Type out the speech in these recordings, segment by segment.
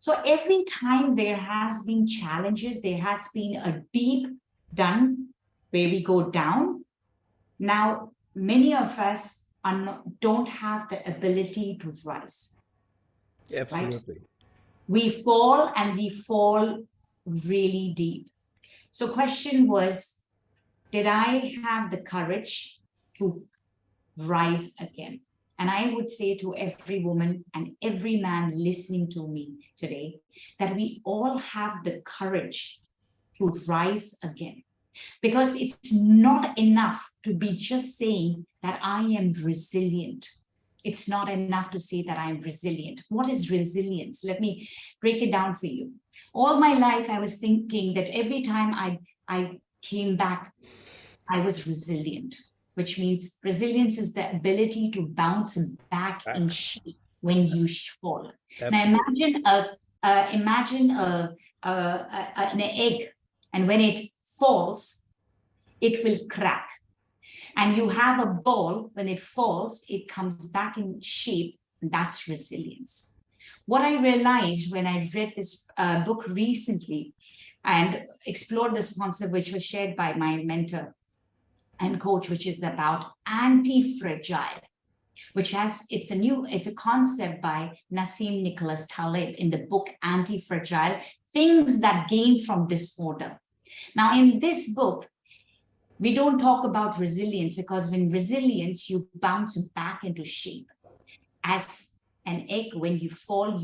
So every time there has been challenges, there has been a deep down where we go down. Now, many of us don't have the ability to rise. Absolutely. Right? We fall and we fall really deep. So question was, did I have the courage to rise again? And I would say to every woman and every man listening to me today, that we all have the courage to rise again. Because it's not enough to be just saying that I am resilient. It's not enough to say that I'm resilient. What is resilience? Let me break it down for you. All my life, I was thinking that every time I came back, I was resilient, which means resilience is the ability to bounce back in shape when you fall. Absolutely. Now imagine an egg, and when it falls, it will crack. And you have a ball, when it falls, it comes back in shape, and that's resilience. What I realized when I read this book recently and explored this concept, which was shared by my mentor and coach, which is about anti-fragile, it's a concept by Nassim Nicholas Taleb in the book Anti-Fragile, Things That Gain from Disorder. Now, in this book, we don't talk about resilience, because when resilience, you bounce back into shape. As an egg, when you fall,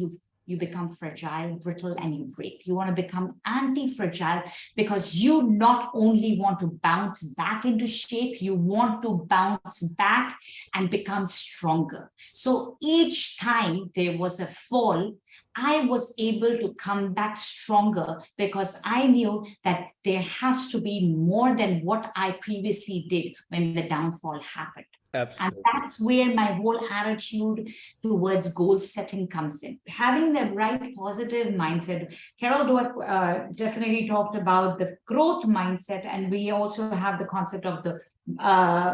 you become fragile, brittle, and you break. You want to become anti-fragile because you not only want to bounce back into shape, you want to bounce back and become stronger. So each time there was a fall, I was able to come back stronger because I knew that there has to be more than what I previously did when the downfall happened. Absolutely. And that's where my whole attitude towards goal setting comes in. Having the right positive mindset. Carol Dweck definitely talked about the growth mindset, and we also have the concept of the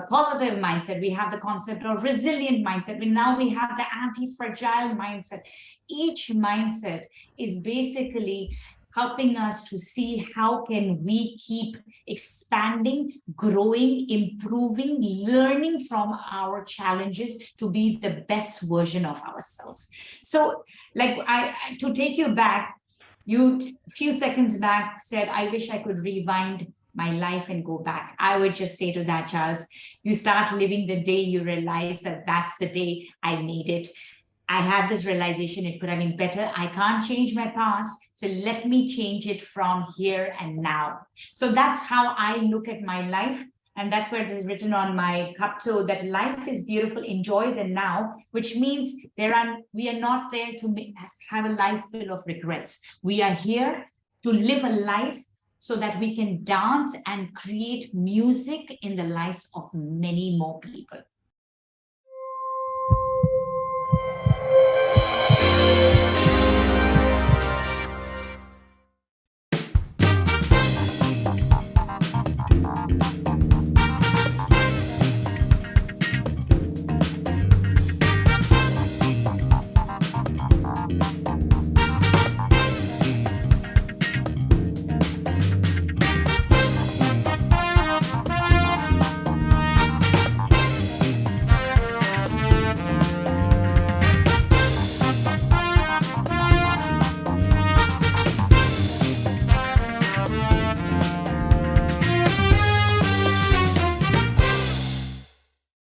positive mindset. We have the concept of resilient mindset. And now we have the anti-fragile mindset. Each mindset is basically helping us to see how can we keep expanding, growing, improving, learning from our challenges to be the best version of ourselves. So like to take you back, you a few seconds back said, I wish I could rewind my life and go back. I would just say to that, Charles, you start living the day you realize that that's the day I made it. I had this realization it could have been better. I can't change my past, so let me change it from here and now. So that's how I look at my life. And that's where it is written on my cup too, that life is beautiful, enjoy the now, which means we are not there to have a life full of regrets. We are here to live a life so that we can dance and create music in the lives of many more people.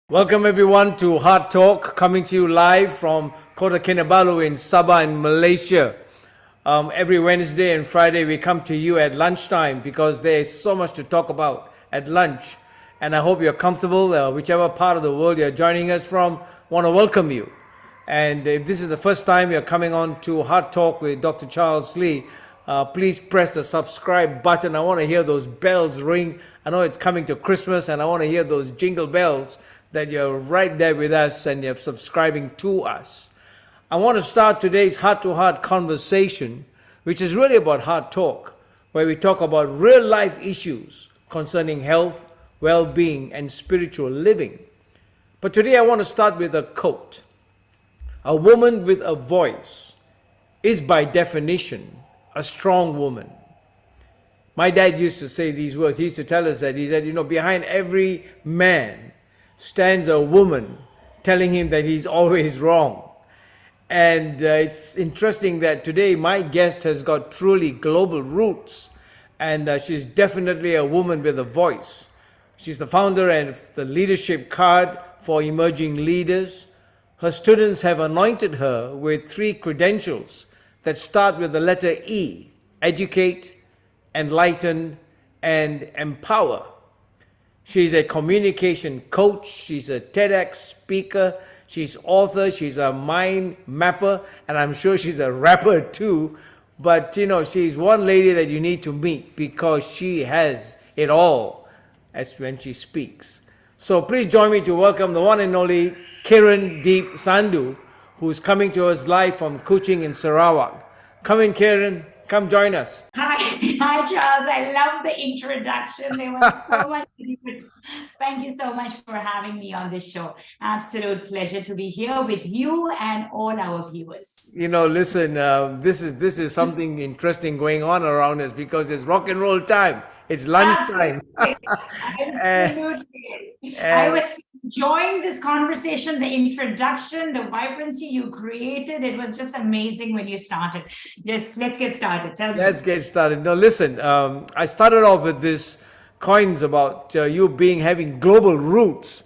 Welcome everyone to HEARTtalk, coming to you live from Kota Kinabalu in Sabah in Malaysia. Every Wednesday and Friday we come to you at lunchtime because there is so much to talk about at lunch. And I hope you're comfortable, whichever part of the world you're joining us from, want to welcome you. And if this is the first time you're coming on to HEARTtalk with Dr. Charles Lee, please press the subscribe button. I want to hear those bells ring. I know it's coming to Christmas and I want to hear those jingle bells that you're right there with us and you're subscribing to us. I want to start today's heart-to-heart conversation, which is really about HEARTtalk, where we talk about real life issues concerning health, well-being, and spiritual living. But today I want to start with a quote. A woman with a voice is by definition a strong woman. My dad used to say these words. He used to tell us that. He said, behind every man stands a woman telling him that he's always wrong. And it's interesting that today my guest has got truly global roots. And she's definitely a woman with a voice. She's the founder and the leadership card for emerging leaders. Her students have anointed her with 3 credentials that start with the letter E: educate, enlighten, and empower. She's a communication coach. She's a TEDx speaker. She's author. She's a mind mapper. And I'm sure she's a rapper too. But, she's one lady that you need to meet because she has it all as when she speaks. So please join me to welcome the one and only Kiran Deep Sandhu, who's coming to us live from Kuching in Sarawak. Come in, Kiran. Come join us. Hi, Charles. I love the introduction. There was so much. Thank you so much for having me on this show. Absolute pleasure to be here with you and all our viewers. Listen, this is something interesting going on around us because it's rock and roll time. It's lunchtime. Absolutely. I was enjoying this conversation, the introduction, the vibrancy you created. It was just amazing when you started. Yes, let's get started. Tell me. Let's get started. No, listen, I started off with this coins about you having global roots.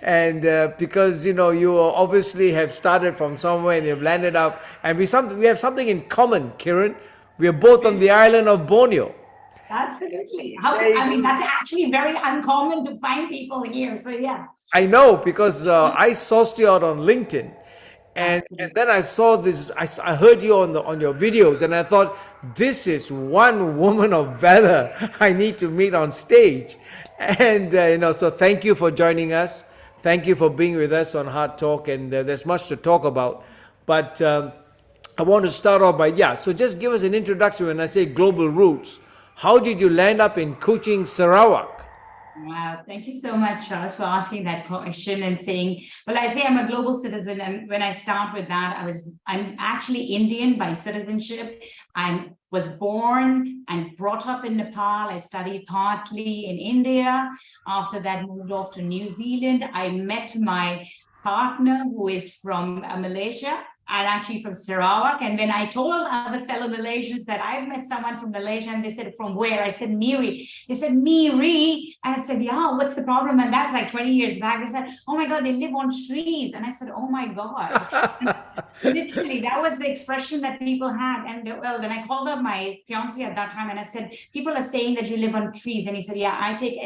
And because, you obviously have started from somewhere and you've landed up. And we have something in common, Kiran. We are both on the island of Borneo. Absolutely. That's actually very uncommon to find people here. So, yeah. I know because I sourced you out on LinkedIn. And then I saw this, I heard you on your videos, and I thought, this is one woman of valor I need to meet on stage. And, so thank you for joining us. Thank you for being with us on Heart Talk. And there's much to talk about. But I want to start off by, so just give us an introduction when I say global roots. How did you land up in Kuching, Sarawak? Wow, thank you so much, Charles, for asking that question and saying, well, I say I'm a global citizen. And when I start with that, I'm actually Indian by citizenship. I was born and brought up in Nepal. I studied partly in India. After that, moved off to New Zealand. I met my partner who is from Malaysia. And actually from Sarawak. And when I told other fellow Malaysians that I've met someone from Malaysia, and they said, from where? I said, Miri. They said, Miri. And I said, yeah, what's the problem? And that's like 20 years back. They said, oh my God, they live on trees. And I said, oh my God. Literally, that was the expression that people had. And then I called up my fiance at that time and I said, people are saying that you live on trees. And he said, yeah, I take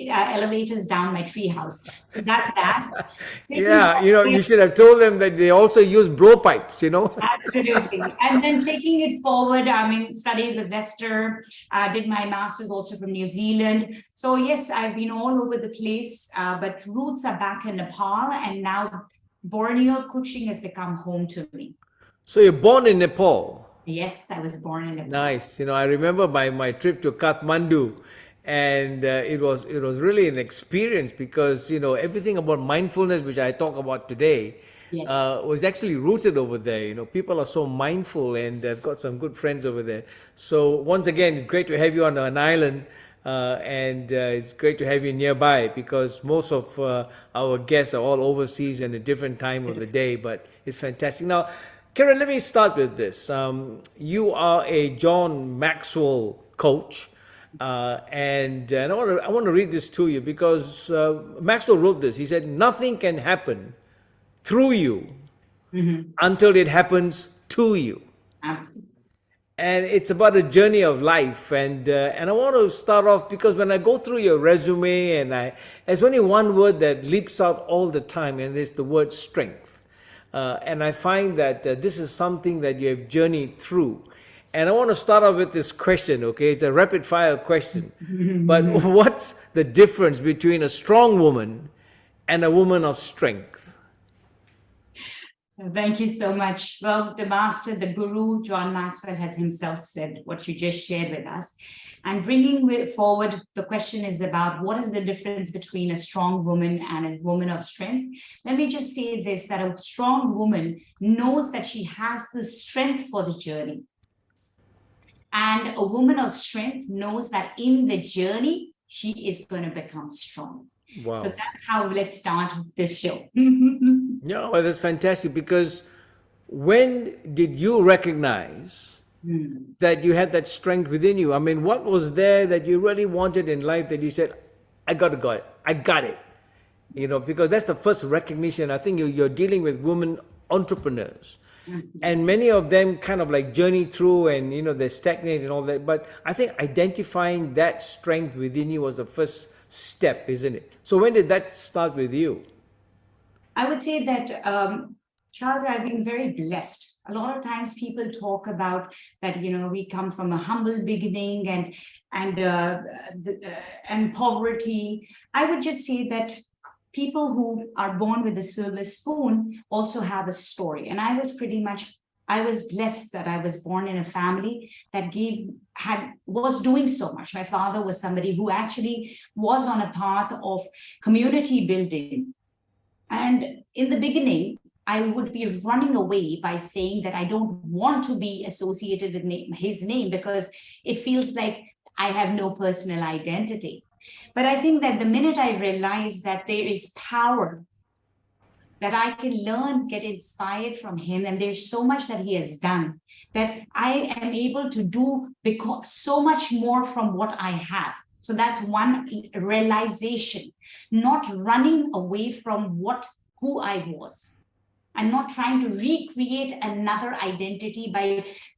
elevators down my tree house. So that's that. You should have told them that they also use blow pipes, Absolutely. And then taking it forward, studied with Leicester, did my master's also from New Zealand. So yes, I've been all over the place, but roots are back in Nepal, and now Borneo, Kuching has become home to me. So you're born in Nepal? Yes, I was born in Nepal. Nice. I remember my trip to Kathmandu, and it was really an experience because, everything about mindfulness, which I talk about today, yes, was actually rooted over there. People are so mindful, and I've got some good friends over there. So once again, it's great to have you on an island, and it's great to have you nearby because most of our guests are all overseas and a different time of the day, but it's fantastic. Now, Kiran, let me start with this. You are a John Maxwell coach. And I want to read this to you because Maxwell wrote this. He said, nothing can happen through you until it happens to you. Absolutely. And it's about a journey of life. And I want to start off because when I go through your resume, and there's only one word that leaps out all the time, and it's the word strength. And I find that this is something that you have journeyed through. And I want to start off with this question, okay? It's a rapid fire question. But what's the difference between a strong woman and a woman of strength? Thank you so much. Well, the master, the guru, John Maxwell, has himself said what you just shared with us. And bringing forward, the question is about what is the difference between a strong woman and a woman of strength? Let me just say this, that a strong woman knows that she has the strength for the journey. And a woman of strength knows that in the journey, she is going to become strong. Wow. So that's how let's start this show. Yeah, well, that's fantastic, because when did you recognize that you had that strength within you? I mean, what was there that you really wanted in life that you said, I got it, I got it? You know, because that's the first recognition. I think you're dealing with women entrepreneurs. And many of them kind of like journey through and, you know, they stagnate and all that. But I think identifying that strength within you was the first step, isn't it? So when did that start with you? I would say that, Charles, I've been very blessed. A lot of times people talk about that, you know, we come from a humble beginning and poverty. I would just say that people who are born with a silver spoon also have a story. And I was blessed that I was born in a family that was doing so much. My father was somebody who actually was on a path of community building. And in the beginning, I would be running away by saying that I don't want to be associated with his name because it feels like I have no personal identity. But I think that the minute I realized that there is power, that I can learn, get inspired from him, and there's so much that he has done, that I am able to do so much more from what I have. So that's one realization, not running away from who I was. I'm not trying to recreate another identity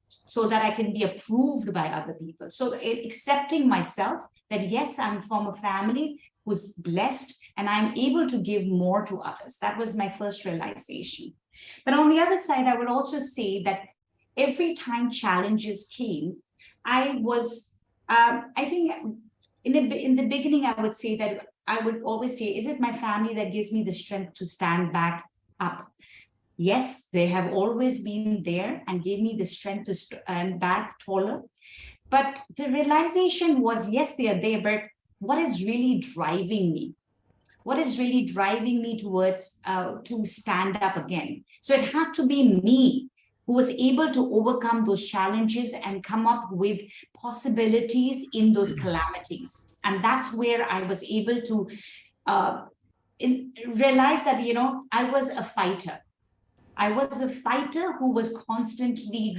so that I can be approved by other people. So accepting myself that yes, I'm from a family who's blessed and I'm able to give more to others. That was my first realization. But on the other side, I would also say that every time challenges came, I think in the beginning, I would say that I would always say, is it my family that gives me the strength to stand back up? Yes, they have always been there and gave me the strength to stand back taller. But the realization was, yes, they are there, but what is really driving me? What is really driving me towards to stand up again? So it had to be me who was able to overcome those challenges and come up with possibilities in those calamities. And that's where I was able to realize that, you know, I was a fighter. I was a fighter who was constantly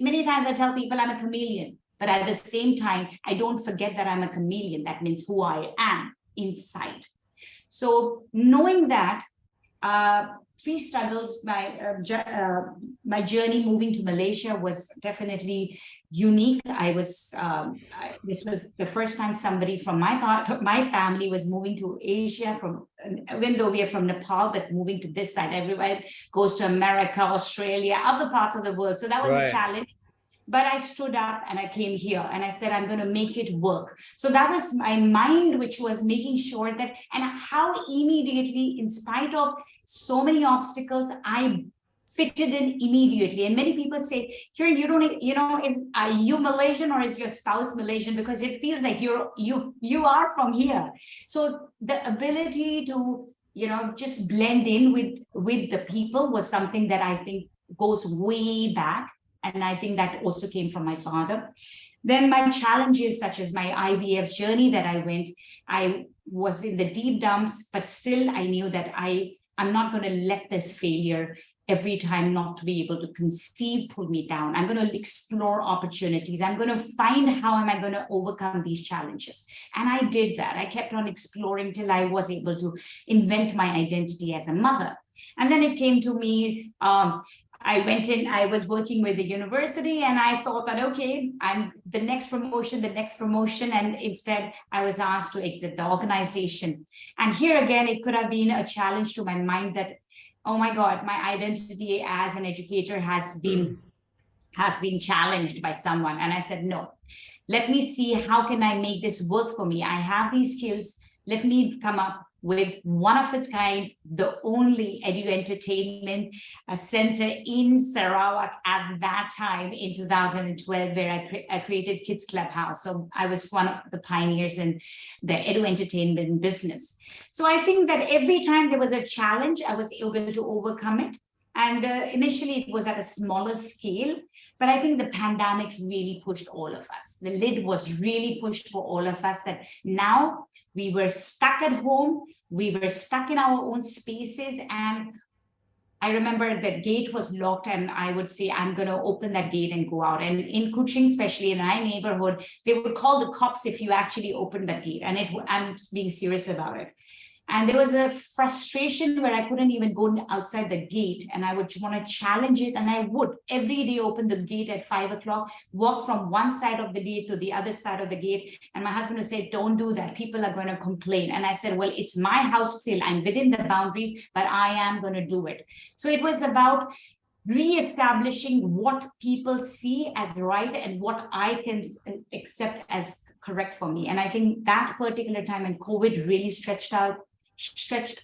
many times I tell people I'm a chameleon, but at the same time, I don't forget that I'm a chameleon. That means who I am inside. So knowing that, three struggles, my journey moving to Malaysia was definitely unique. This was the first time somebody from my family was moving to Asia, even though we are from Nepal, but moving to this side. Everybody goes to America, Australia, other parts of the world. So that was a challenge. But I stood up and I came here and I said, I'm going to make it work. So that was my mind, which was making sure that, and how immediately, in spite of so many obstacles, I fitted in immediately. And many people say, Kiran, are you Malaysian or is your spouse Malaysian? Because it feels like you are from here. So the ability to, just blend in with the people was something that I think goes way back. And I think that also came from my father. Then my challenges, such as my IVF journey that I went, I was in the deep dumps, but still I knew that I'm not going to let this failure every time not to be able to conceive pull me down. I'm going to explore opportunities. I'm going to find how am I going to overcome these challenges. And I did that. I kept on exploring till I was able to invent my identity as a mother. And then it came to me, I was working with the university and I thought that, okay, I'm the next promotion. And instead I was asked to exit the organization. And here again, it could have been a challenge to my mind that, oh my God, my identity as an educator has been challenged by someone. And I said, no, let me see how can I make this work for me. I have these skills. Let me come up with one of its kind, the only edu-entertainment center in Sarawak at that time in 2012, where I created Kids Clubhouse. So I was one of the pioneers in the edu-entertainment business. So I think that every time there was a challenge, I was able to overcome it. And initially it was at a smaller scale, but I think the pandemic really pushed all of us. The lid was really pushed for all of us, that now we were stuck at home, we were stuck in our own spaces. And I remember the gate was locked, and I would say, I'm going to open that gate and go out. And in Kuching, especially in my neighborhood, they would call the cops if you actually opened that gate. And I'm being serious about it. And there was a frustration where I couldn't even go outside the gate, and I would want to challenge it. And I would every day open the gate at 5 o'clock, walk from one side of the gate to the other side of the gate. And my husband would say, don't do that. People are going to complain. And I said, well, it's my house still. I'm within the boundaries, but I am going to do it. So it was about re-establishing what people see as right and what I can accept as correct for me. And I think that particular time when COVID really stretched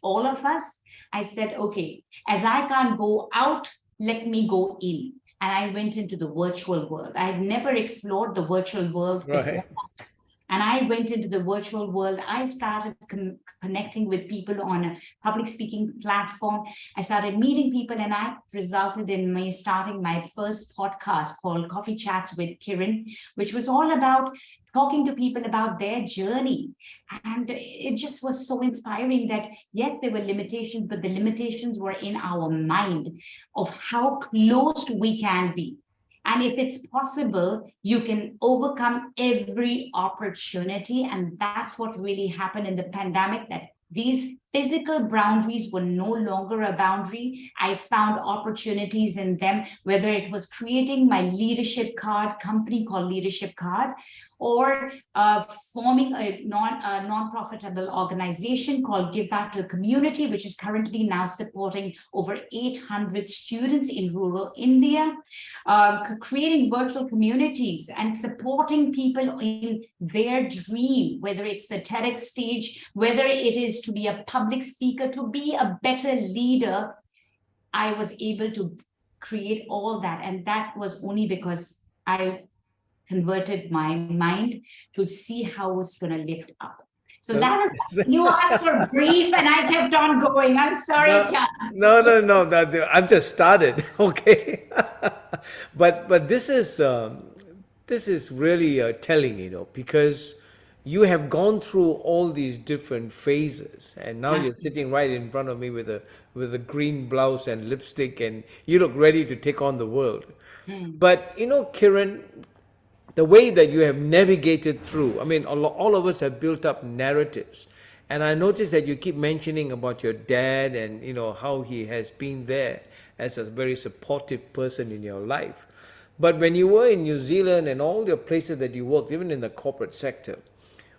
all of us, I said, okay, as I can't go out, let me go in. And I went into the virtual world. I had never explored the virtual world before. And I went into the virtual world. I started connecting with people on a public speaking platform. I started meeting people, and that resulted in me starting my first podcast called Coffee Chats with Kiran, which was all about talking to people about their journey. And it just was so inspiring that, yes, there were limitations, but the limitations were in our mind of how closed we can be. And if it's possible, you can overcome every opportunity. And that's what really happened in the pandemic, that these physical boundaries were no longer a boundary. I found opportunities in them, whether it was creating my leadership card, company called Leadership Card, or forming a non-profitable organization called Give Back to the Community, which is currently now supporting over 800 students in rural India, creating virtual communities and supporting people in their dream, whether it's the TEDx stage, whether it is to be a public speaker, to be a better leader. I was able to create all that. And that was only because I converted my mind to see how it was going to lift up. So that was, you asked for brief and I kept on going. I'm sorry, Charles. No. I've just started. Okay. but this is really telling, because you have gone through all these different phases, and now you're sitting right in front of me with a green blouse and lipstick, and you look ready to take on the world. But Kiran, the way that you have navigated through, I mean, all of us have built up narratives, and I noticed that you keep mentioning about your dad and how he has been there as a very supportive person in your life. But when you were in New Zealand and all the places that you worked, even in the corporate sector,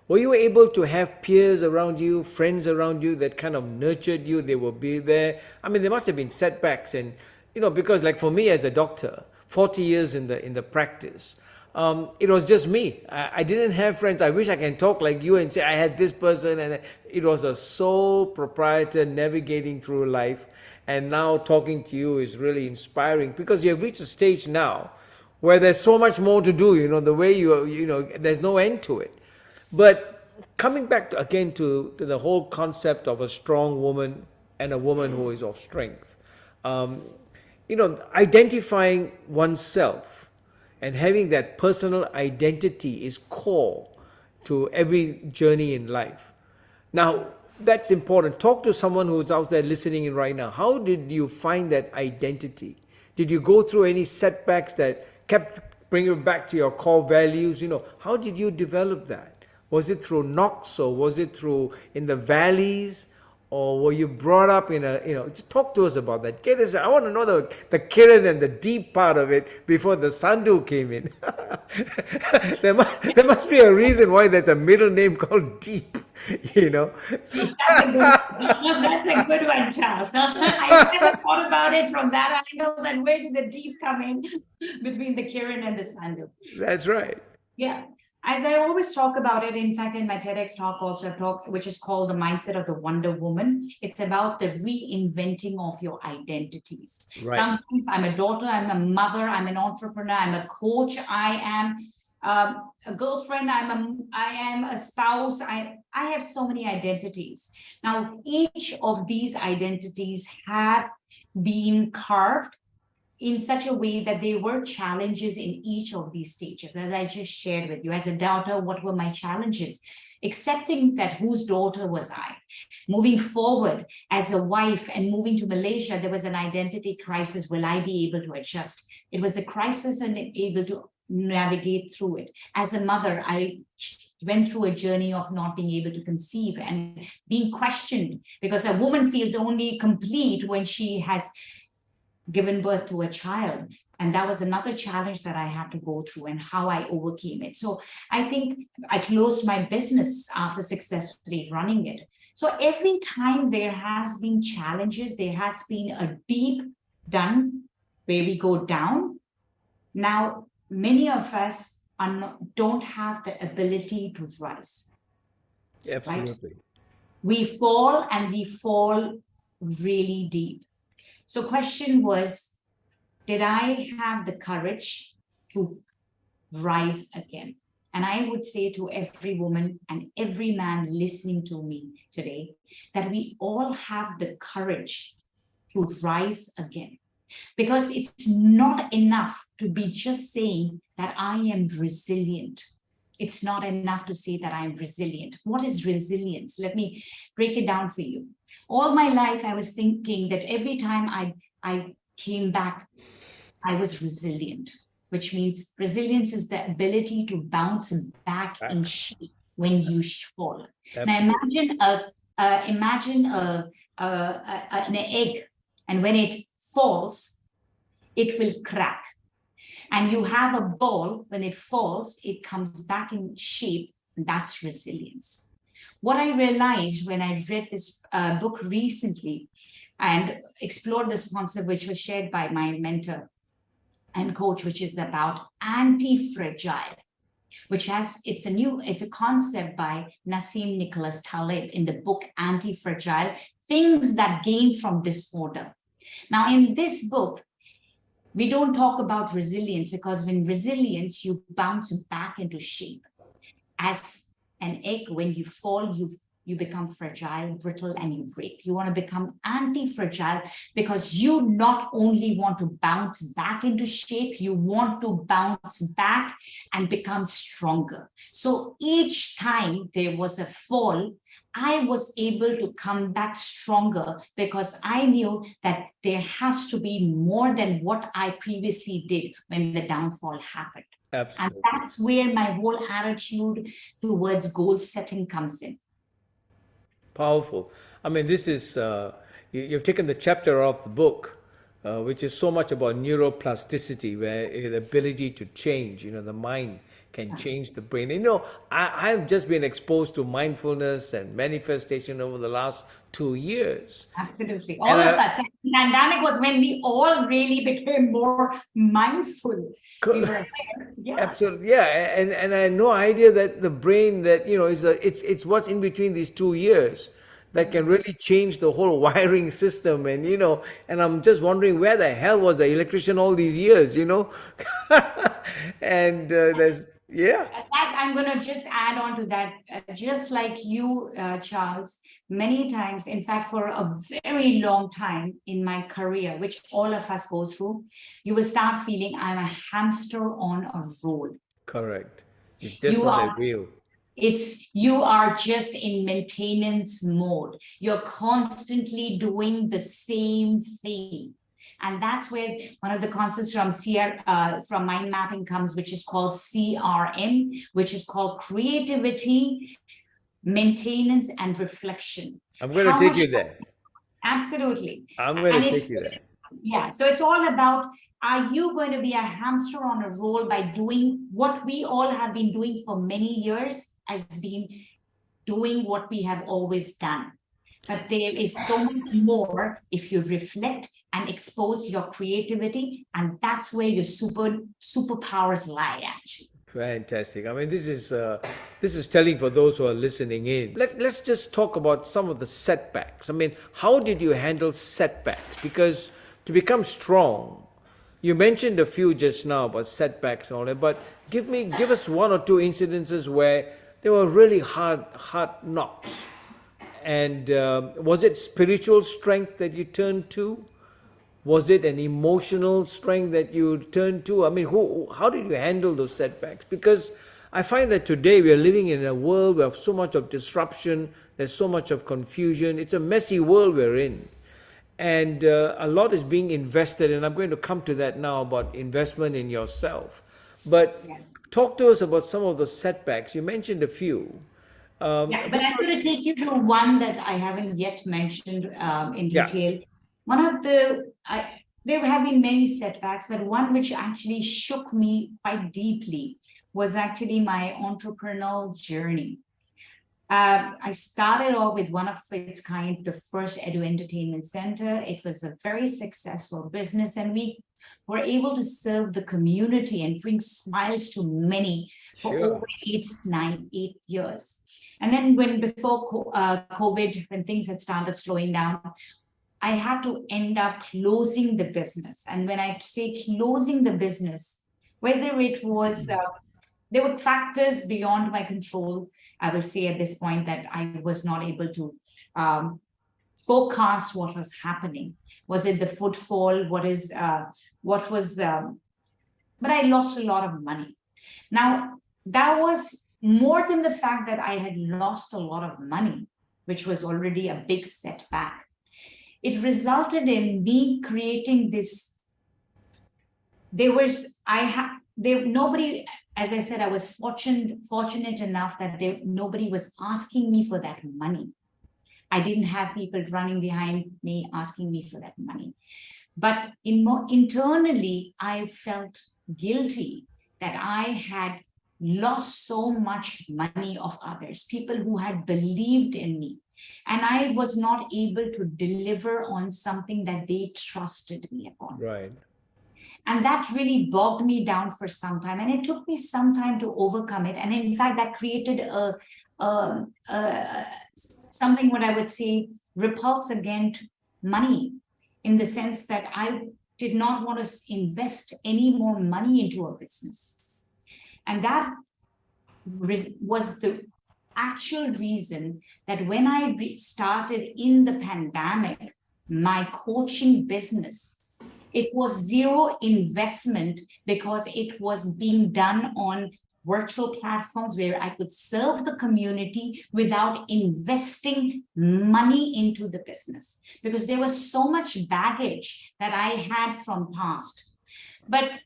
were you able to have peers around you, friends around you that kind of nurtured you? They will be there. I mean, there must have been setbacks, and because like for me as a doctor, 40 years in the practice, it was just me. I didn't have friends. I wish I can talk like you and say I had this person, and it was a sole proprietor navigating through life. And now talking to you is really inspiring, because you have reached a stage now where there's so much more to do. The way there's no end to it. But coming back again to the whole concept of a strong woman and a woman who is of strength, identifying oneself and having that personal identity is core to every journey in life. Now, that's important. Talk to someone who's out there listening in right now. How did you find that identity? Did you go through any setbacks that kept bringing you back to your core values? How did you develop that? Was it through knocks, or was it through in the valleys, or were you brought up in just talk to us about that. I want to know the Kiran and the deep part of it before the Sandhu came in. there must be a reason why there's a middle name called Deep, That's a good one, Charles. I never thought about it from that angle. Then where did the deep come in between the Kiran and the Sandhu? That's right. Yeah. As I always talk about it, in fact, in my TEDx talk also I talk, which is called the mindset of the Wonder Woman. It's about the reinventing of your identities. Right. Sometimes I'm a daughter, I'm a mother, I'm an entrepreneur, I'm a coach, I am a girlfriend, I am a spouse. I have so many identities. Now, each of these identities have been carved in such a way that there were challenges in each of these stages that I just shared with you. As a daughter, what were my challenges? Accepting that whose daughter was I. Moving forward as a wife and moving to Malaysia, there was an identity crisis. Will I be able to adjust? It was the crisis and able to navigate through it. As a mother, I went through a journey of not being able to conceive and being questioned, because a woman feels only complete when she has given birth to a child. And that was another challenge that I had to go through and how I overcame it. So I think I closed my business after successfully running it. So every time there has been challenges, there has been a deep done where we go down. Now, many of us don't have the ability to rise. Absolutely. Right? We fall and we fall really deep. So question was, did I have the courage to rise again? And I would say to every woman and every man listening to me today, that we all have the courage to rise again. Because it's not enough to be just saying that I am resilient. It's not enough to say that I'm resilient. What is resilience? Let me break it down for you. All my life, I was thinking that every time I came back, I was resilient, which means resilience is the ability to bounce back in shape when you fall. Absolutely. Now imagine an egg, and when it falls, it will crack. And you have a ball, when it falls, it comes back in shape, and that's resilience. What I realized when I read this book recently and explored this concept, which was shared by my mentor and coach, which is about anti-fragile, which it's a concept by Nassim Nicholas Taleb in the book Anti-Fragile, Things That Gain from Disorder. Now, in this book, we don't talk about resilience, because when resilience, you bounce back into shape. As an egg, when you fall, you become fragile, brittle, and you break. You want to become anti-fragile because you not only want to bounce back into shape, you want to bounce back and become stronger. So each time there was a fall, I was able to come back stronger because I knew that there has to be more than what I previously did when the downfall happened. Absolutely. And that's where my whole attitude towards goal setting comes in. Powerful. I mean, this is, you've taken the chapter of the book, which is so much about neuroplasticity, where the ability to change, the mind can change the brain. I've just been exposed to mindfulness and manifestation over the last 2 years. Absolutely. All of us. The pandemic was when we all really became more mindful. We were there. Yeah. Absolutely. Yeah. And I had no idea that the brain that, it's what's in between these 2 years that can really change the whole wiring system. And, and I'm just wondering where the hell was the electrician all these years, and That I'm going to just add on to that, just like you, Charles, many times, in fact, for a very long time in my career, which all of us go through, you will start feeling I'm a hamster on a roll. Correct. It's just on a wheel. You are just in maintenance mode. You're constantly doing the same thing. And that's where one of the concepts from mind mapping comes, which is called CRM, which is called creativity, maintenance, and reflection. I'm going to take you there. Absolutely. I'm going to take you there. Yeah. So it's all about, are you going to be a hamster on a roll by doing what we all have been doing for many years, as being doing what we have always done? But there is so much more if you reflect and expose your creativity, and that's where your superpowers lie, actually. Fantastic. I mean, this is telling for those who are listening in. Let's just talk about some of the setbacks. I mean, how did you handle setbacks? Because to become strong, you mentioned a few just now about setbacks and all that, but give us one or two incidences where they were really hard knocks. And was it spiritual strength that you turned to? Was it an emotional strength that you turned to? I mean, how did you handle those setbacks? Because I find that today we are living in a world where so much of disruption, there's so much of confusion. It's a messy world we're in. And a lot is being invested, and I'm going to come to that now about investment in yourself. But talk to us about some of the setbacks. You mentioned a few. Yeah, but I'm going to take you to one that I haven't yet mentioned in detail. Yeah. One of there have been many setbacks, but one which actually shook me quite deeply was actually my entrepreneurial journey. I started off with one of its kind, the first Edu Entertainment Center. It was a very successful business, and we were able to serve the community and bring smiles to many for over 8 years. And then before COVID, when things had started slowing down, I had to end up closing the business. And when I say closing the business, whether it was, there were factors beyond my control, I will say at this point that I was not able to forecast what was happening. Was it the footfall? But I lost a lot of money. Now, that was more than the fact that I had lost a lot of money, which was already a big setback. It resulted in me creating this. Nobody, as I said, I was fortunate enough that nobody was asking me for that money. I didn't have people running behind me asking me for that money. But internally, I felt guilty that I had lost so much money of others, people who had believed in me. And I was not able to deliver on something that they trusted me upon. Right. And that really bogged me down for some time. And it took me some time to overcome it. And in fact, that created something what I would say repulse against money, in the sense that I did not want to invest any more money into a business. And that was the actual reason that when I started in the pandemic, my coaching business, it was zero investment because it was being done on virtual platforms where I could serve the community without investing money into the business, because there was so much baggage that I had from past. But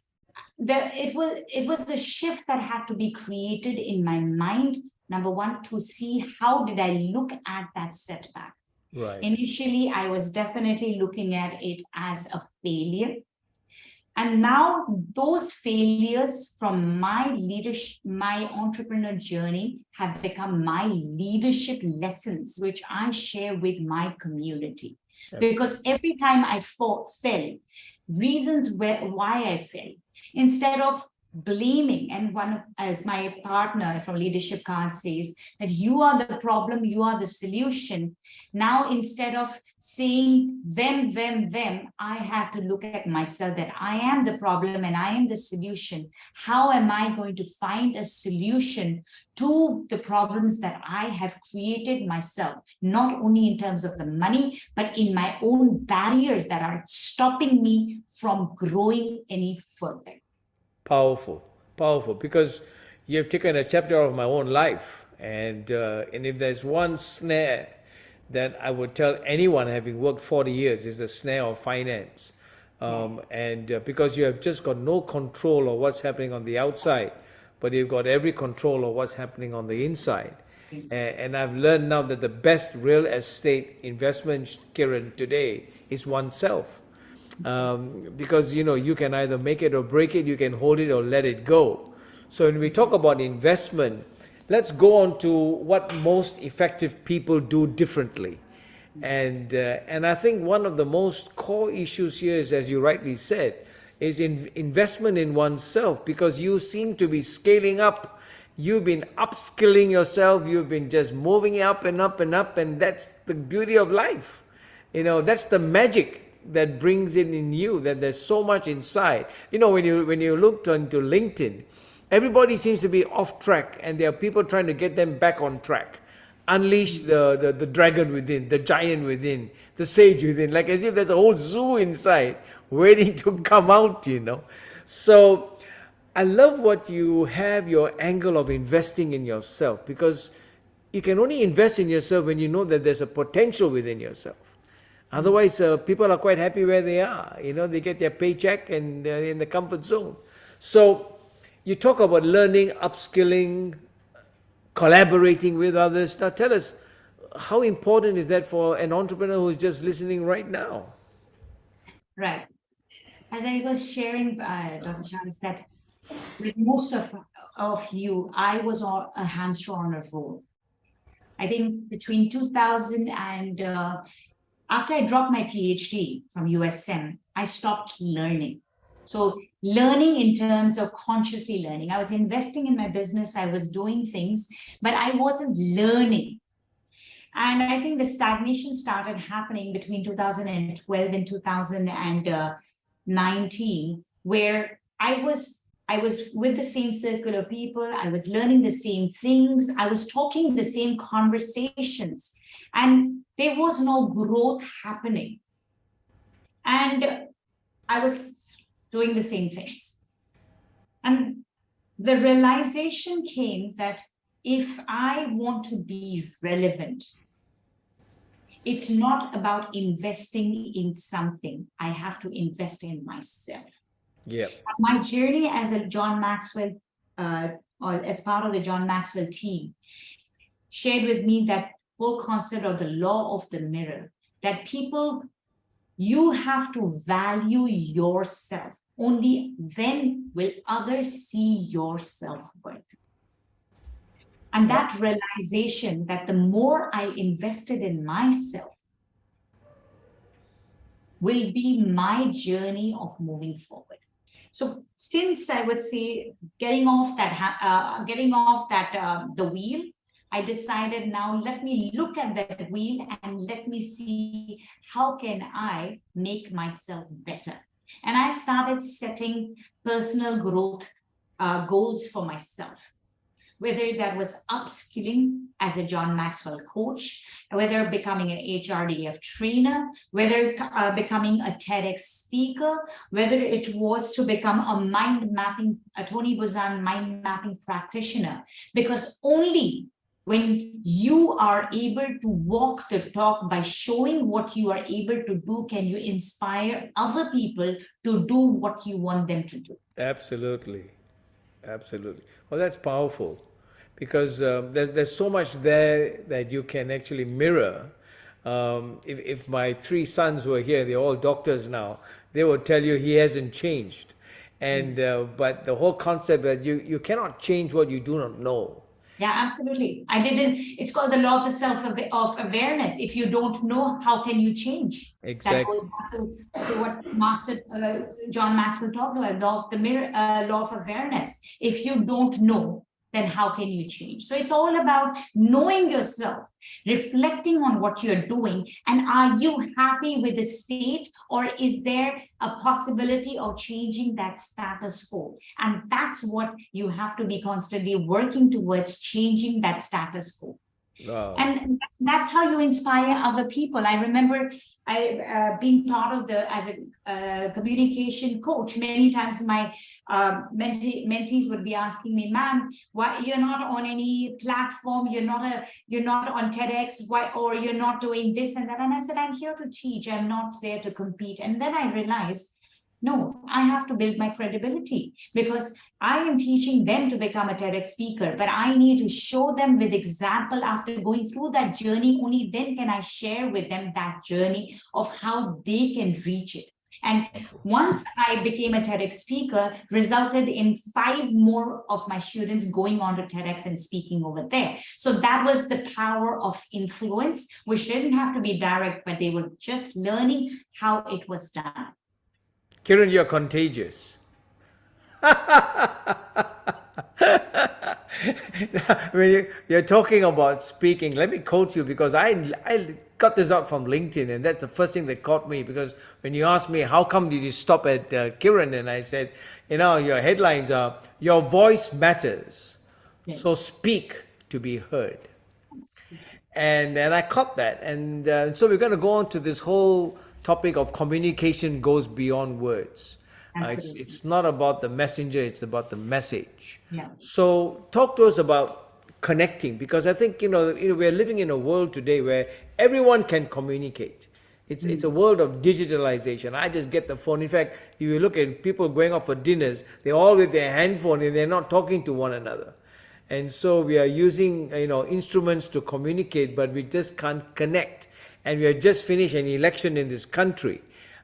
it was the shift that had to be created in my mind. Number one, to see how did I look at that setback. Right. Initially, I was definitely looking at it as a failure. And now those failures from my leadership, my entrepreneur journey have become my leadership lessons, which I share with my community. Absolutely. Because every time I fell, reasons why I fell, instead of blaming, and as my partner from Leadership Card says, that you are the problem, you are the solution. Now, instead of saying them, I have to look at myself, that I am the problem and I am the solution. How am I going to find a solution to the problems that I have created myself, not only in terms of the money, but in my own barriers that are stopping me from growing any further? Powerful, because you have taken a chapter of my own life, and if there's one snare that I would tell anyone having worked 40 years is the snare of finance, and because you have just got no control of what's happening on the outside, but you've got every control of what's happening on the inside. And I've learned now that the best real estate investment, Kiran, today is oneself. Because you can either make it or break it, you can hold it or let it go. So when we talk about investment, let's go on to what most effective people do differently. And I think one of the most core issues here is, as you rightly said, is investment in oneself, because you seem to be scaling up. You've been upskilling yourself. You've been just moving up and up and up. And that's the beauty of life. You know, that's the magic that brings it in you, that there's so much inside. You know, when you look into LinkedIn, everybody seems to be off track, and there are people trying to get them back on track. Unleash the dragon within, the giant within, the sage within, like as if there's a whole zoo inside waiting to come out, you know. So I love what you have, your angle of investing in yourself, because you can only invest in yourself when you know that there's a potential within yourself. Otherwise, people are quite happy where they are. You know, they get their paycheck and in the comfort zone. So you talk about learning, upskilling, collaborating with others. Now tell us, how important is that for an entrepreneur who is just listening right now? Right. As I was sharing, Dr. Shah, is that with most of you, I was on a hamster on a roll. I think between 2000 and after I dropped my PhD from USM, I stopped learning. So learning in terms of consciously learning, I was investing in my business, I was doing things, but I wasn't learning. And I think the stagnation started happening between 2012 and 2019, where I was with the same circle of people, I was learning the same things, I was talking the same conversations, and there was no growth happening. And I was doing the same things. And the realization came that if I want to be relevant, it's not about investing in something. I have to invest in myself. Yeah. My journey as a John Maxwell, or as part of the John Maxwell team, shared with me that whole concept of the law of the mirror, that people, you have to value yourself. Only then will others see your self-worth. And that realization that the more I invested in myself will be my journey of moving forward. So since I would say getting off the wheel, I decided now let me look at that wheel and let me see how can I make myself better. And I started setting personal growth goals for myself, whether that was upskilling as a John Maxwell coach, whether becoming an HRDF trainer, whether becoming a TEDx speaker, whether it was to become a Tony Buzan mind mapping practitioner, because only when you are able to walk the talk by showing what you are able to do, can you inspire other people to do what you want them to do. Absolutely. Absolutely. Well, that's powerful, because there's so much there that you can actually mirror. If my 3 sons were here, they're all doctors now, they would tell you he hasn't changed. And but the whole concept that you cannot change what you do not know. Yeah, absolutely. It's called the law of the self-awareness. If you don't know, how can you change? Exactly. That goes back to what Master John Maxwell talked about, law of the mirror, law of awareness. If you don't know, then how can you change? So it's all about knowing yourself, reflecting on what you're doing, and are you happy with the state, or is there a possibility of changing that status quo? And that's what you have to be constantly working towards, changing that status quo. Wow. And that's how you inspire other people. I remember being part of as a communication coach. Many times my mentees would be asking me, "Ma'am, why you're not on any platform? You're not on TEDx. Why, or you're not doing this and that?" And I said, "I'm here to teach. I'm not there to compete." And then I realized, no, I have to build my credibility, because I am teaching them to become a TEDx speaker, but I need to show them with example. After going through that journey, only then can I share with them that journey of how they can reach it. And once I became a TEDx speaker, resulted in 5 more of my students going on to TEDx and speaking over there. So that was the power of influence, which didn't have to be direct, but they were just learning how it was done. Kiran, you're contagious. When you're talking about speaking, let me quote you because I got this out from LinkedIn, and that's the first thing that caught me. Because when you asked me how come did you stop at Kiran, and I said, your headlines are "Your voice matters, so speak to be heard." And I caught that, and so we're going to go on to this whole topic of communication goes beyond words. It's not about the messenger, it's about the message. Yeah. So talk to us about connecting, because I think we're living in a world today where everyone can communicate. It's a world of digitalization. I just get the phone. In fact, if you look at people going out for dinners, they're all with their handphone and they're not talking to one another. And so we are using instruments to communicate, but we just can't connect. And we have just finished an election in this country,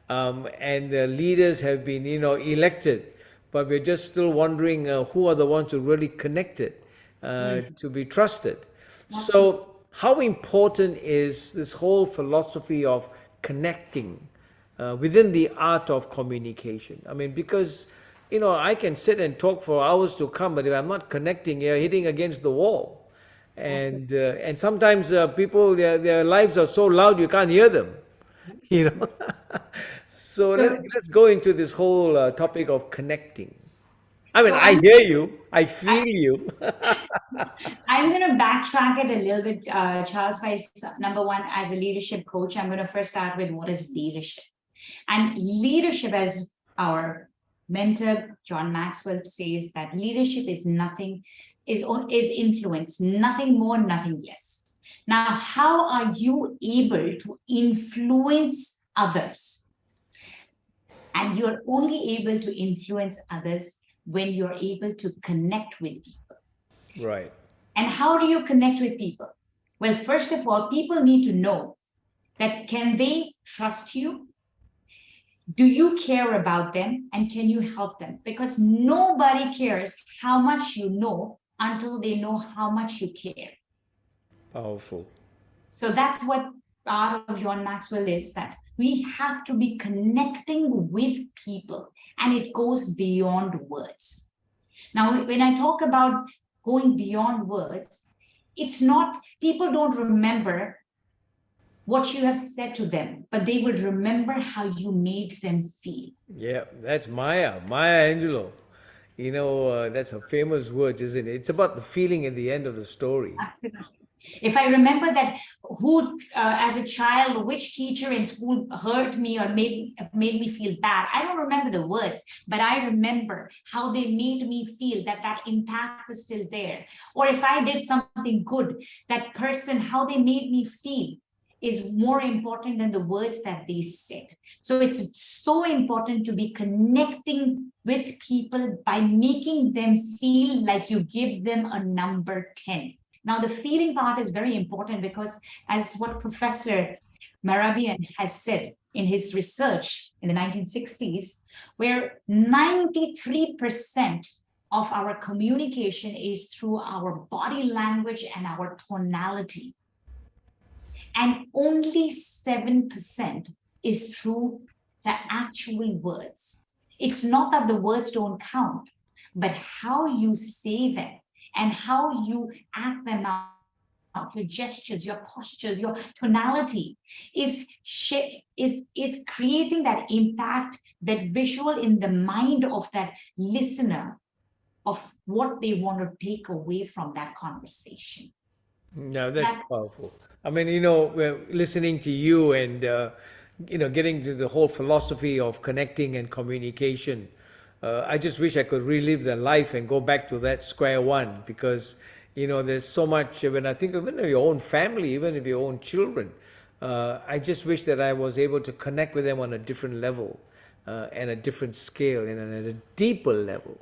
and leaders have been elected, but we're just still wondering who are the ones who really connected to be trusted. So how important is this whole philosophy of connecting within the art of communication? I mean, because I can sit and talk for hours to come, but if I'm not connecting, you're hitting against the wall. And sometimes people, their lives are so loud you can't hear them. So let's go into this whole topic of connecting. I mean, I hear you, I feel you. I'm going to backtrack it a little bit, Charles. Number one, as a leadership coach, I'm going to first start with what is leadership. And leadership, as our mentor John Maxwell says, that leadership is nothing, is influence, nothing more, nothing less. Now, how are you able to influence others? And you're only able to influence others when you're able to connect with people. Right. And how do you connect with people? Well, first of all, people need to know that can they trust you? Do you care about them, and can you help them? Because nobody cares how much you know until they know how much you care. Powerful. So that's what part of John Maxwell is, that we have to be connecting with people, and it goes beyond words. Now, when I talk about going beyond words, it's not, people don't remember what you have said to them, but they will remember how you made them feel. Yeah, that's Maya Angelou. That's her famous words, isn't it? It's about the feeling at the end of the story. Absolutely. If I remember that as a child, which teacher in school hurt me or made me feel bad, I don't remember the words, but I remember how they made me feel, that impact is still there. Or if I did something good, that person, how they made me feel is more important than the words that they said. So it's so important to be connecting with people by making them feel like you give them a number 10. Now, the feeling part is very important because, as what Professor Marabian has said in his research in the 1960s, where 93% of our communication is through our body language and our tonality. And only 7% is through the actual words. It's not that the words don't count, but how you say them and how you act them out, your gestures, your postures, your tonality is creating that impact, that visual in the mind of that listener of what they want to take away from that conversation. No, that's powerful. I mean, we're listening to you and, getting to the whole philosophy of connecting and communication. I just wish I could relive the life and go back to that square one, because, there's so much. When I think of your own family, even of your own children, I just wish that I was able to connect with them on a different level and a different scale and at a deeper level.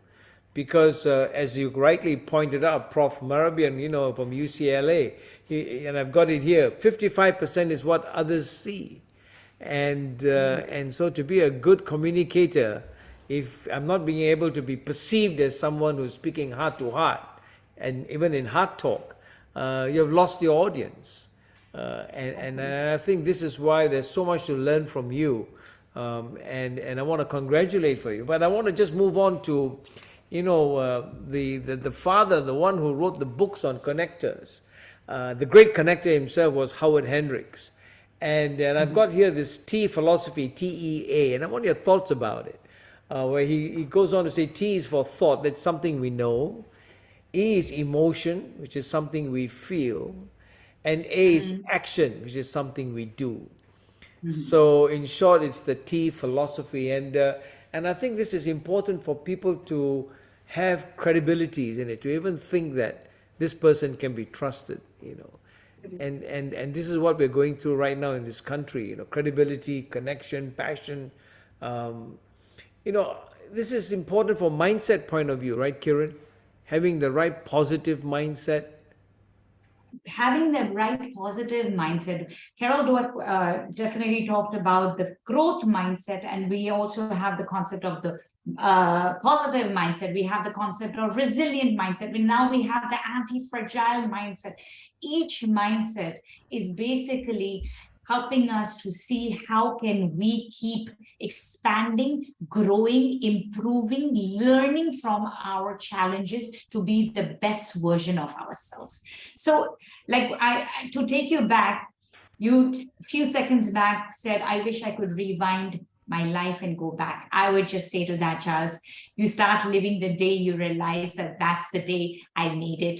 Because as you rightly pointed out, Prof. Marabian, from UCLA, and I've got it here, 55% is what others see. And so to be a good communicator, if I'm not being able to be perceived as someone who's speaking heart to heart, and even in HEARTtalk, you've lost your audience. And I think this is why there's so much to learn from you. And I want to congratulate for you. But I want to just move on to, the father, the one who wrote the books on connectors. The great connector himself was Howard Hendricks. And I've got here this T philosophy, TEA, and I want your thoughts about it. Where he goes on to say T is for thought, that's something we know. E is emotion, which is something we feel. And A is action, which is something we do. So in short, it's the T philosophy. And I think this is important for people to have credibilities in it, to even think that this person can be trusted, And this is what we're going through right now in this country, credibility, connection, passion. This is important from mindset point of view, right, Kiran? Having the right positive mindset. Having the right positive mindset. Carol Dweck definitely talked about the growth mindset, and we also have the concept of the positive mindset. We have the concept of resilient mindset. Now we have the anti-fragile mindset. Each mindset is basically helping us to see how can we keep expanding, growing, improving, learning from our challenges to be the best version of ourselves. So to take you back, you a few seconds back said, I wish I could rewind my life and go back. I would just say to that, Charles, you start living the day you realize that that's the day I made it.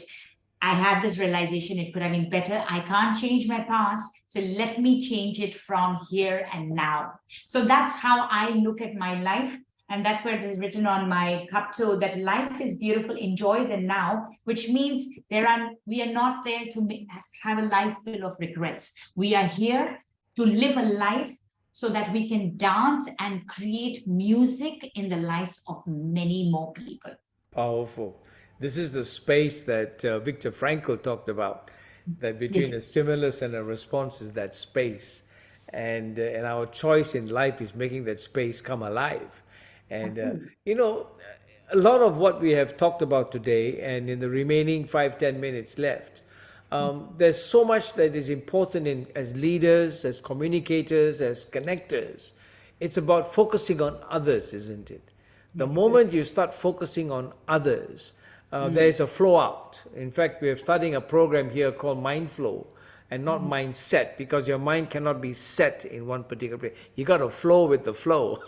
I had this realization it could have been better. I can't change my past, so let me change it from here and now. So that's how I look at my life. And that's where it is written on my cup too, that life is beautiful, enjoy the now, which means we are not there to have a life full of regrets. We are here to live a life so that we can dance and create music in the lives of many more people. Powerful. This is the space that Viktor Frankl talked about, that between a stimulus and a response is that space. And our choice in life is making that space come alive. And, a lot of what we have talked about today, and in the remaining 5-10 minutes left, there's so much that is important as leaders, as communicators, as connectors. It's about focusing on others, isn't it? The moment you start focusing on others, there is a flow out. In fact, we are starting a program here called MindFLOW, and not mindset, because your mind cannot be set in one particular place. You got to flow with the flow.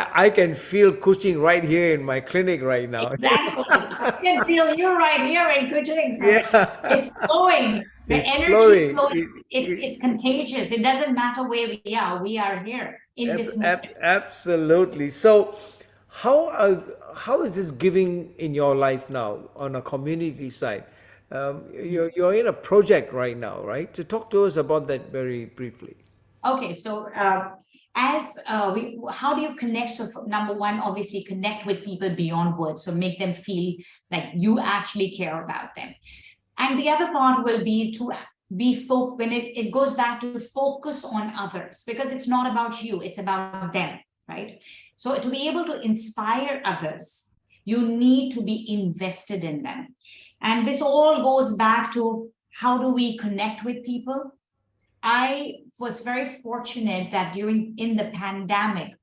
I can feel Kuching right here in my clinic right now. Exactly. I can feel you right here in Kuching. It's flowing. The energy is flowing. It's contagious. It doesn't matter where we are. We are here in this moment. Absolutely. So how is this giving in your life now on a community side? You're in a project right now, right? So talk to us about that very briefly. Okay, so how do you connect? So number one, obviously connect with people beyond words. So make them feel like you actually care about them. And the other part will be to when it goes back to focus on others, because it's not about you, it's about them, right? So to be able to inspire others, you need to be invested in them. And this all goes back to how do we connect with people? I was very fortunate that in the pandemic,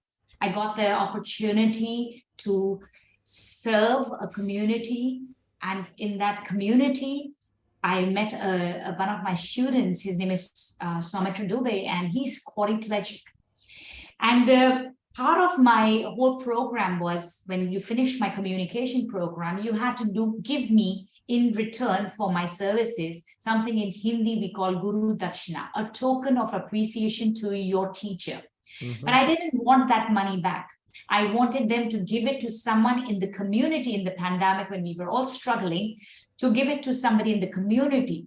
I got the opportunity to serve a community. And in that community, I met one of my students. His name is Soumitra Dubey, and he's quadriplegic. And part of my whole program was, when you finish my communication program, you had to give me, in return for my services, something in Hindi we call Guru Dakshina, a token of appreciation to your teacher. But I didn't want that money back. I wanted them to give it to someone in the community in the pandemic, when we were all struggling, to give it to somebody in the community.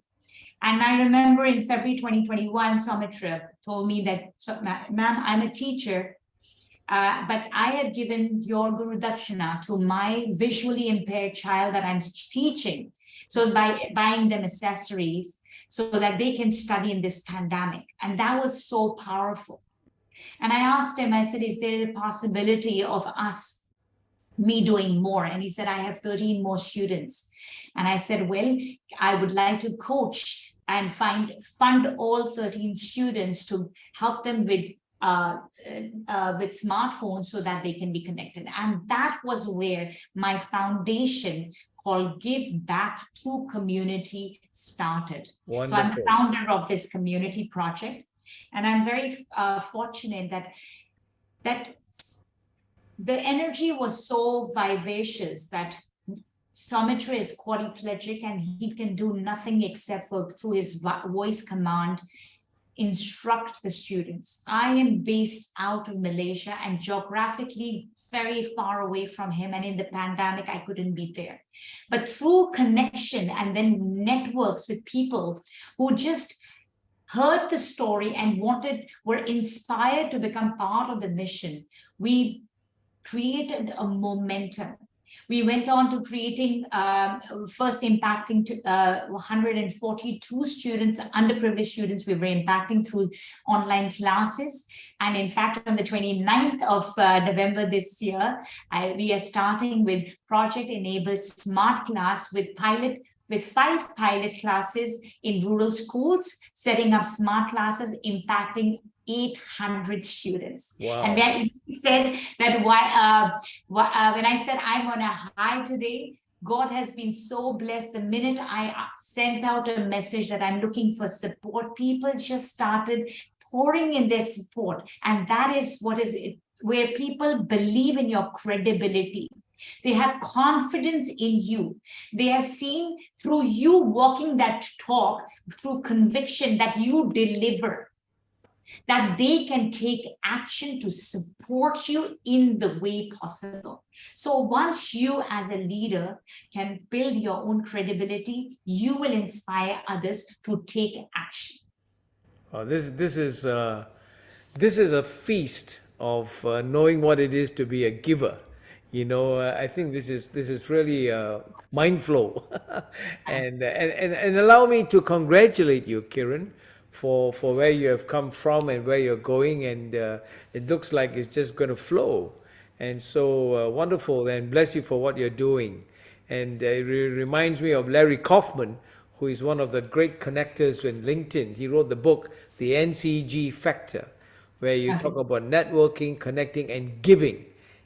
And I remember in February 2021, Soumitra told me that, ma'am, I'm a teacher, but I had given your Guru Dakshina to my visually impaired child that I'm teaching. So by buying them accessories so that they can study in this pandemic. And that was so powerful. And I asked him, I said, is there a possibility of me doing more? And he said, I have 13 more students. And I said, well, I would like to coach and fund all 13 students to help them with smartphones so that they can be connected. And that was where my foundation called Give Back to Community started. Wonderful. So I'm the founder of this community project, and I'm very fortunate that the energy was so vivacious that Soumitra is quadriplegic and he can do nothing except for through his voice command instruct the students. I am based out of Malaysia and geographically very far away from him, and in the pandemic I couldn't be there. But through connection and then networks with people who just heard the story and were inspired to become part of the mission, we created a momentum. We went on to creating, first impacting 142 students, underprivileged students. We were impacting through online classes. And in fact, on the 29th of November this year, we are starting with Project Enable Smart Class with 5 pilot classes in rural schools, setting up smart classes, impacting 800 students. Wow. And when he said that when I said I'm on a high today, God has been so blessed. The minute I sent out a message that I'm looking for support, people just started pouring in their support. And that is where people believe in your credibility. They have confidence in you. They have seen through you walking that talk, through conviction that you deliver, that they can take action to support you in the way possible. So once you as a leader can build your own credibility, you will inspire others to take action. Oh, this is a feast of knowing what it is to be a giver. You know, I think this is really MindFLOW, and allow me to congratulate you, Kiran, for where you have come from and where you're going, and it looks like it's just going to flow, and so wonderful, and bless you for what you're doing. And it reminds me of Larry Kaufman, who is one of the great connectors in LinkedIn. He wrote the book, The NCG Factor, where you talk about networking, connecting, and giving.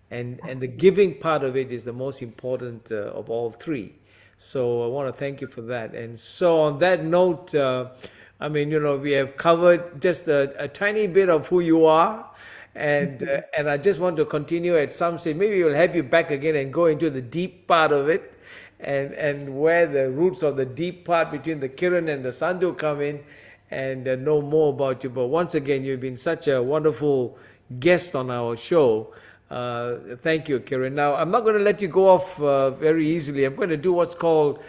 And the giving part of it is the most important of all three. So I want to thank you for that. And so on that note, I mean, you know, we have covered just a tiny bit of who you are. And I just want to continue at some stage. Maybe we'll have you back again and go into the deep part of it, and where the roots of the deep part between the Kiran and the Sandhu come in, and know more about you. But once again, you've been such a wonderful guest on our show. Thank you, Kiran. Now, I'm not going to let you go off very easily. I'm going to do what's called,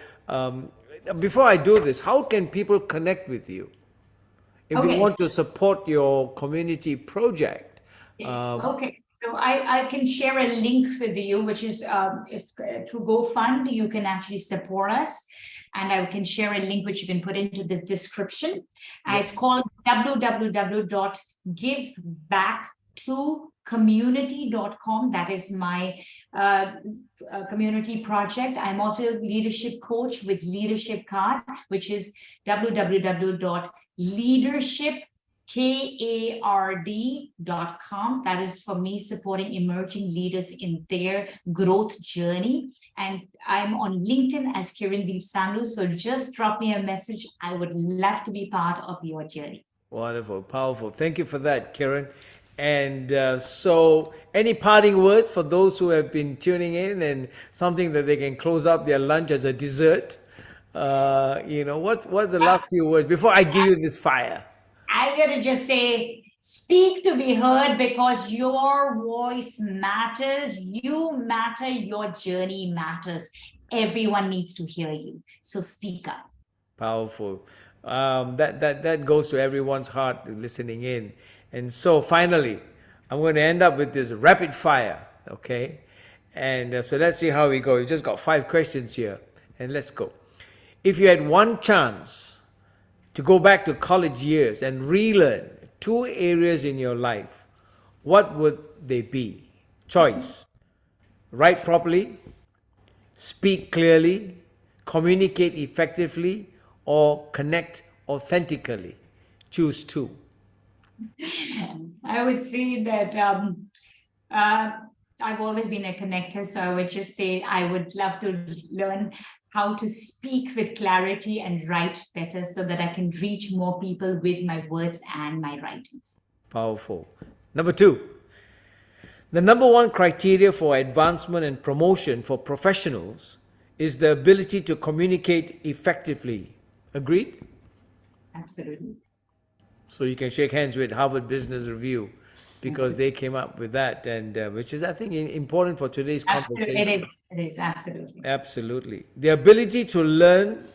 before I do this, how can people connect with you if they want to support your community project? Okay, so I can share a link with you, which is it's through GoFund. You can actually support us, and I can share a link which you can put into the description. It's called www.giveback2community.com. That is my community project. I'm also a leadership coach with Leadership Card, which is www.leadershipkard.com. That is for me supporting emerging leaders in their growth journey. And I'm on LinkedIn as Kiran Sandhu. So just drop me a message. I would love to be part of your journey. Wonderful, powerful. Thank you for that, Kiran. And so any parting words for those who have been tuning in, and something that they can close up their lunch as a dessert? You know, what's the last few words before I give you this fire? I'm going to just say, speak to be heard, because your voice matters. You matter. Your journey matters. Everyone needs to hear you. So speak up. Powerful. That goes to everyone's heart listening in. And so finally, I'm going to end up with this rapid fire, okay? And so let's see how we go. We just got 5 questions here, and let's go. If you had one chance to go back to college years and relearn 2 areas in your life, what would they be? Choice: write properly, speak clearly, communicate effectively, or connect authentically? Choose two. I would say that I've always been a connector, so I would just say I would love to learn how to speak with clarity and write better so that I can reach more people with my words and my writings. Powerful. Number two, the number one criteria for advancement and promotion for professionals is the ability to communicate effectively. Agreed? Absolutely. So you can shake hands with Harvard Business Review because they came up with that, and which is, I think, important for today's conversation. It is, absolutely. Absolutely. The ability to learn,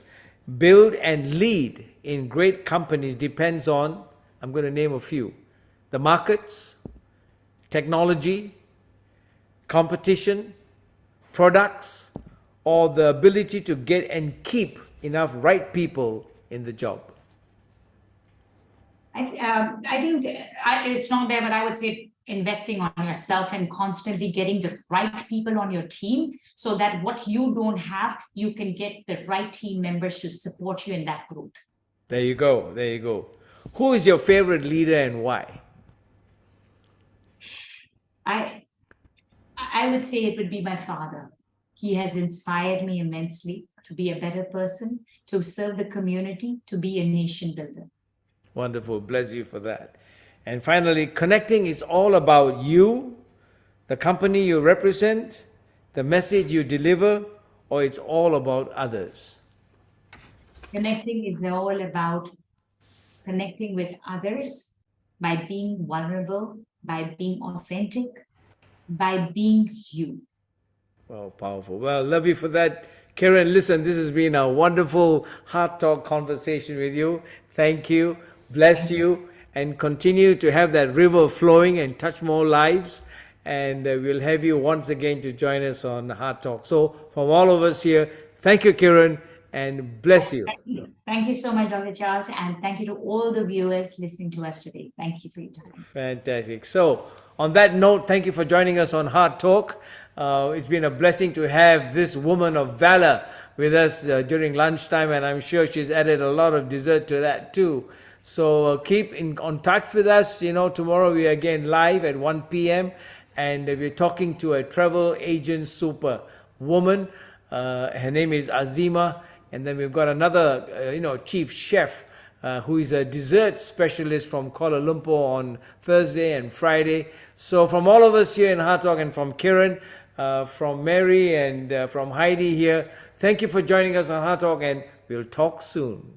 build, and lead in great companies depends on, I'm going to name a few, the markets, technology, competition, products, or the ability to get and keep enough right people in the job. I think it's not there, but I would say investing on yourself and constantly getting the right people on your team so that what you don't have, you can get the right team members to support you in that growth. There you go. There you go. Who is your favorite leader and why? I would say it would be my father. He has inspired me immensely to be a better person, to serve the community, to be a nation builder. Wonderful. Bless you for that. And finally, connecting is all about you, the company you represent, the message you deliver, or it's all about others? Connecting is all about connecting with others by being vulnerable, by being authentic, by being you. Well, powerful. Well, love you for that. Kiran, listen, this has been a wonderful heart talk conversation with you. Thank you. Bless you. And continue to have that river flowing and touch more lives. And we'll have you once again to join us on Heart Talk. So from all of us here, thank you, Kiran, and bless you. Thank you so much, Dr. Charles. And thank you to all the viewers listening to us today. Thank you for your time. Fantastic. So on that note, thank you for joining us on Heart Talk. It's been a blessing to have this woman of valor with us during lunchtime, and I'm sure she's added a lot of dessert to that too. So keep on touch with us. You know, tomorrow we are again live at 1 p.m. and we're talking to a travel agent super woman. Her name is Azima. And then we've got another, chief chef who is a dessert specialist from Kuala Lumpur on Thursday and Friday. So from all of us here in Heart Talk and from Kiran, from Mary and from Heidi here, thank you for joining us on Heart Talk, and we'll talk soon.